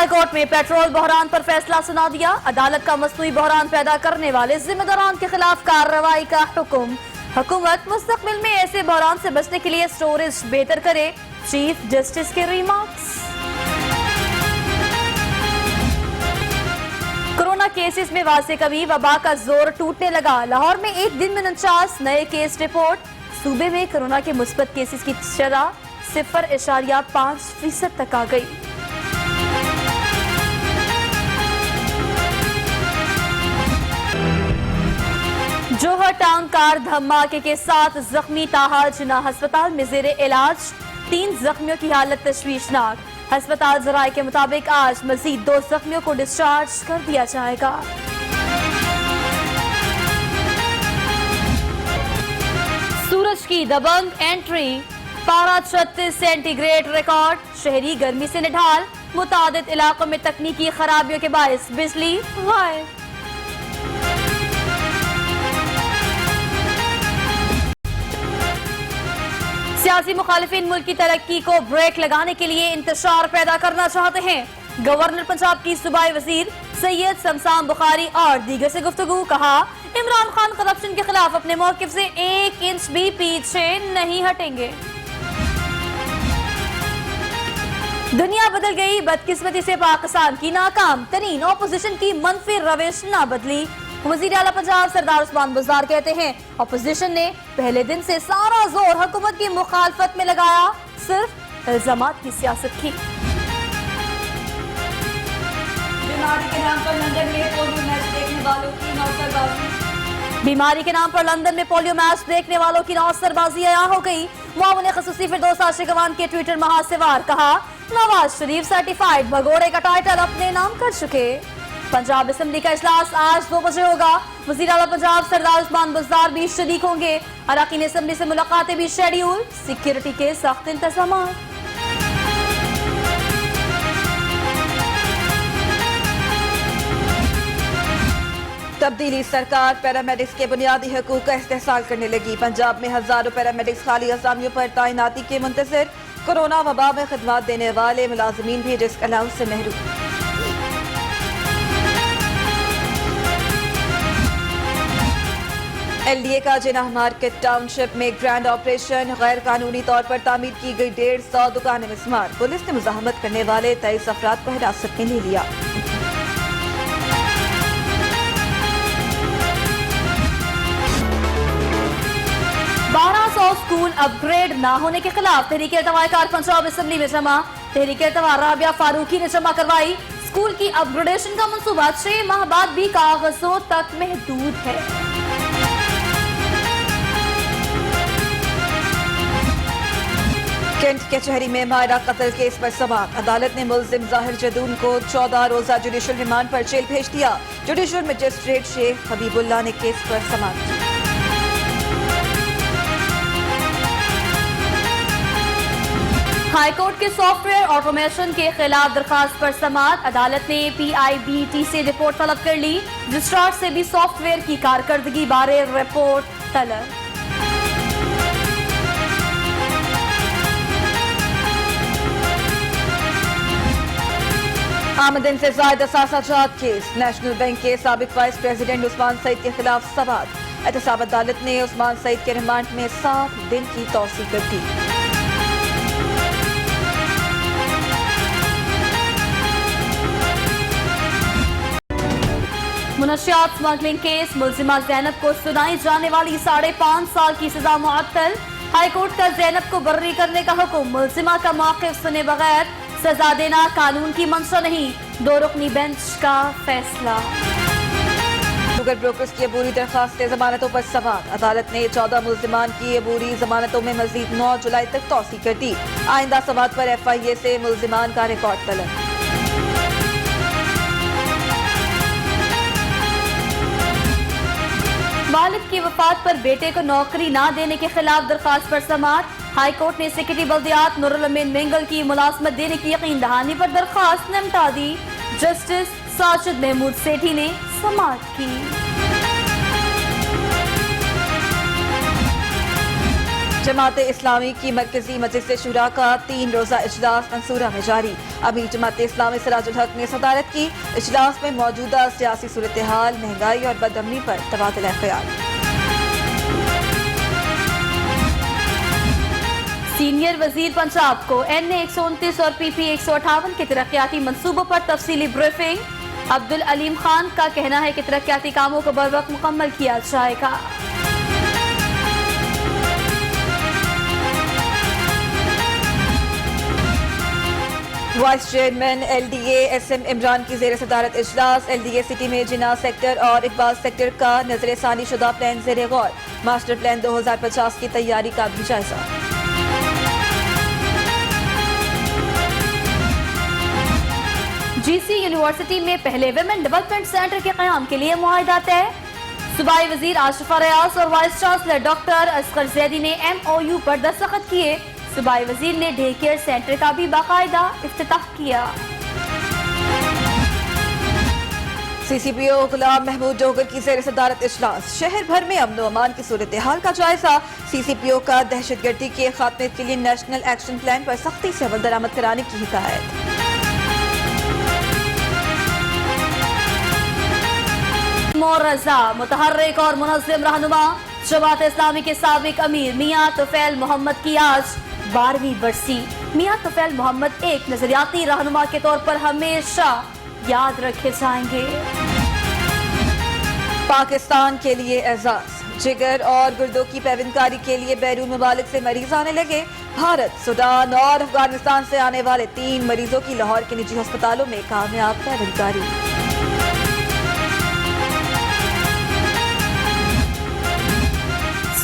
High court में petrol बहरान पर फैसला सुना दिया। अदालत का मसनूई बहरान पैदा करने वाले जिम्मेदारान के खिलाफ कार्रवाई का हुक्म। हुकूमत मुस्तकबिल में ऐसे बहरान से बचने के लिए स्टोरेज बेहतर करे, चीफ जस्टिस के रिमार्क्स। कोरोना केसेस में वाज़े कमी, वबा का जोर टूटने लगा। लाहौर में एक दिन में 49 नए केस रिपोर्ट। सूबे में कोरोना के मुस्बत केसेस की शरह 0.5% तक आ गई। जोहर टाउन कार धमाके के साथ जख्मी ताहाल जिना अस्पताल में जेर इलाज। 3 जख्मियों की हालत तशवीशनाक। अस्पताल जराये के मुताबिक आज मजीद 2 जख्मियों को डिस्चार्ज कर दिया जाएगा। सूरज की दबंग एंट्री, पारा 36 सेंटीग्रेड रिकॉर्ड। शहरी गर्मी से निढाल, मुतादिद इलाकों में तकनीकी खराबियों के बायस बिजली गायब। सियासी मुखालिफिन मुल्क की तरक्की को ब्रेक लगाने के लिए इंतशार पैदा करना चाहते हैं। गवर्नर पंजाब की सूबाई वजीर सैयद शमशान बुखारी और दीगर से गुफ्तगू। कहा, इमरान खान करप्शन के खिलाफ अपने मौकिफ से 1 इंच भी पीछे नहीं हटेंगे। दुनिया बदल गई, बदकिस्मती से पाकिस्तान की नाकाम तरीन ऑपोजिशन की मनफी रविश ना बदली। वजीर आला पंजाब सरदार उस्मान बुज़दार कहते हैं, ऑपोजिशन ने पहले दिन से सारा जोर हुकूमत की मुखालफत में लगाया, सिर्फ इल्जामात की सियासत की। बीमारी के नाम पर लंदन में पोलियो मैच देखने वालों की नौसरबाजी। बीमारी के नाम पर लंदन में पोलियो मैच देखने वालों की नौसरबाजी अया हो गई। मुआविन खसूसी फिरदौस आशिकवान के ट्विटर महासेवार। कहा, नवाज शरीफ सर्टिफाइड भगोड़े का टाइटल अपने नाम कर चुके। पंजाब असेंबली का इजलास आज 2 बजे होगा। वज़ीर आला पंजाब सरदार उस्मान बुज़दार भी शरीक होंगे। अरकान असेंबली से मुलाकातें भी शेड्यूल। सिक्योरिटी के सख्त इंतजाम। तब्दीली सरकार पैरामेडिक्स के बुनियादी हकूक का इस्तेहसाल करने लगी। पंजाब में हजारों पैरामेडिक्स खाली असामियों पर तैनाती के मुंतज़िर। कोरोना वबा में खिदमत देने वाले मुलाजिमीन भी रिस्क अलाउंस से महरूम। LDA का जिनाह मार्केट टाउनशिप में ग्रैंड ऑपरेशन। गैर कानूनी तौर पर तामीर की गई 150 दुकानें मिस्मार। पुलिस ने मुजाहमत करने वाले 23 अफराद को हिरासत में ले लिया। स्कूल अपग्रेड न होने के खिलाफ तहरीक इल्तवाकार पंजाब असेंबली में जमा। तहरीक इल्तवा राबिया फारूकी ने जमा करवाई। स्कूल की अपग्रेडेशन का मंसूबा 6 माह बाद भी कागजों तक महदूद है। कैंट कचहरी में मायरा कत्ल केस पर समाअत। अदालत ने मुल्जिम जाहिर जदून को 14 रोजा जुडिशल रिमांड पर जेल भेज दिया। जुडिशल मजिस्ट्रेट शेख हबीबुल्लाह ने केस पर समाअत की। हाईकोर्ट के सॉफ्टवेयर ऑटोमेशन के खिलाफ दरखास्त पर समाअत। अदालत ने PIBT से रिपोर्ट तलब कर ली। रजिस्ट्रार से भी सॉफ्टवेयर की कारकर्दगी बारे रिपोर्ट तलब। आमदन से ज़ायद सासाजात केस। नेशनल बैंक के साबिक वाइस प्रेसिडेंट उस्मान सईद के खिलाफ समाअत। एहतसाब अदालत ने उस्मान सईद के रिमांड में 7 दिन की तौसीक कर दी। मुनशियात स्मगलिंग केस। मुलजिमा जैनब को सुनाई जाने वाली 5.5 साल की सजा मुअत्तल। हाईकोर्ट का जैनब को बर्री करने का हुक्म। मुलजिमा का मौक़िफ़ सुने बगैर सजा देना कानून की मंशा नहीं। 2 रुकनी बेंच का फैसला। शुगर ब्रोकर्स की अबूरी दरखास्त जमानतों पर समाअत। अदालत ने 14 मुलजिमान की अबूरी जमानतों में मजीद 9 जुलाई तक तौसीक कर दी। आइंदा समाअत पर FIA से मुलजिमान का रिकॉर्ड तलब। वालिद की वफात पर बेटे को नौकरी न देने के खिलाफ दरखास्त पर समाअत। हाईकोर्ट ने सेक्रेटरी बल्दियात नूरुल अमीन मेंगल की मुलाजमत देने की यकीन दहानी पर दरखास्त निपटा दी। जस्टिस साजिद महमूद सेठी ने समाअत की। जमात इस्लामी की मरकजी मजलिस शुरा का 3 रोजा इजलास मंसूरा में जारी। अभी जमात इस्लामी सिराजुल हक ने सदारत की। इजलास में मौजूदा सियासी सूरत हाल, महंगाई और बदअमनी पर तबादला ख्याल। सीनियर वजीर पंजाब को NA 129 और PP 158 के तरक्याती मंसूबों पर तफसीली ब्रीफिंग। अब्दुल अलीम खान का कहना है कि तरक्याती कामों को बर वक्त मुकम्मल किया जाएगा। Vice chairman LDA SM Imran की जेर सदारत इजलास। LDA सिटी में जिना सेक्टर और इकबाल सेक्टर का नजरसानी शुदा प्लान जेर गौर। मास्टर प्लान 2050 की तैयारी का भी जायजा। GC यूनिवर्सिटी में पहले विमेन डेवलपमेंट सेंटर के क़याम के लिए मुआहिदा तय। सूबाई वजीर आशिफा रियाज और vice chancellor doctor Asghar Zaidi ने MOU पर दस्तखत किए। सूबाई वजीर ने डे केयर सेंटर का भी बाकायदा इफ्तिताह किया। CCPO गुलाम महमूद डोगर की जेर सदारत इजलास। शहर भर में अमन अमान की सूरत हाल का जायजा। CCPO का दहशतगर्दी के खात्मे के लिए नेशनल एक्शन प्लान पर सख्ती से अमल दरामद कराने की हिदायत। रजा मुतहर्रिक और मुनज़्ज़िम रहनुमा जमात इस्लामी के साबिक अमीर मियां तुफैल मोहम्मद की आज 12वीं बरसी। मियां तुफैल मोहम्मद एक नजरियाती रहनुमा के तौर पर हमेशा याद रखे जाएंगे। पाकिस्तान के लिए एजाज। जिगर और गुर्दों की पैवंदकारी के लिए बैरून ममालिक से मरीज आने लगे। भारत, सूडान और अफगानिस्तान से आने वाले 3 मरीजों की लाहौर के निजी अस्पतालों में कामयाब पैवंदकारी।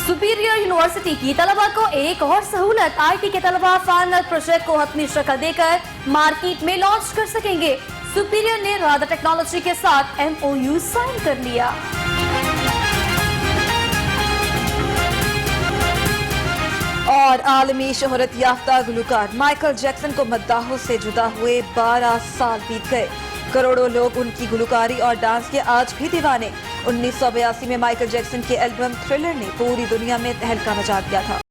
सुपीरियर यूनिवर्सिटी की तलबा को एक और सहूलत। IT के तलबा फाइनल प्रोजेक्ट को हतमी शक्ल देकर मार्केट में लॉन्च कर सकेंगे। सुपीरियर ने राधा टेक्नोलॉजी के साथ MOU साइन कर लिया। और आलमी शोहरत याफ्ता गुलकार माइकल जैक्सन को मद्दाहों से जुदा हुए 12 साल बीत गए। करोड़ों लोग उनकी गुलकारी और डांस के आज भी दीवाने। 1982 में माइकल जैक्सन के एल्बम थ्रिलर ने पूरी दुनिया में तहलका मचा दिया था।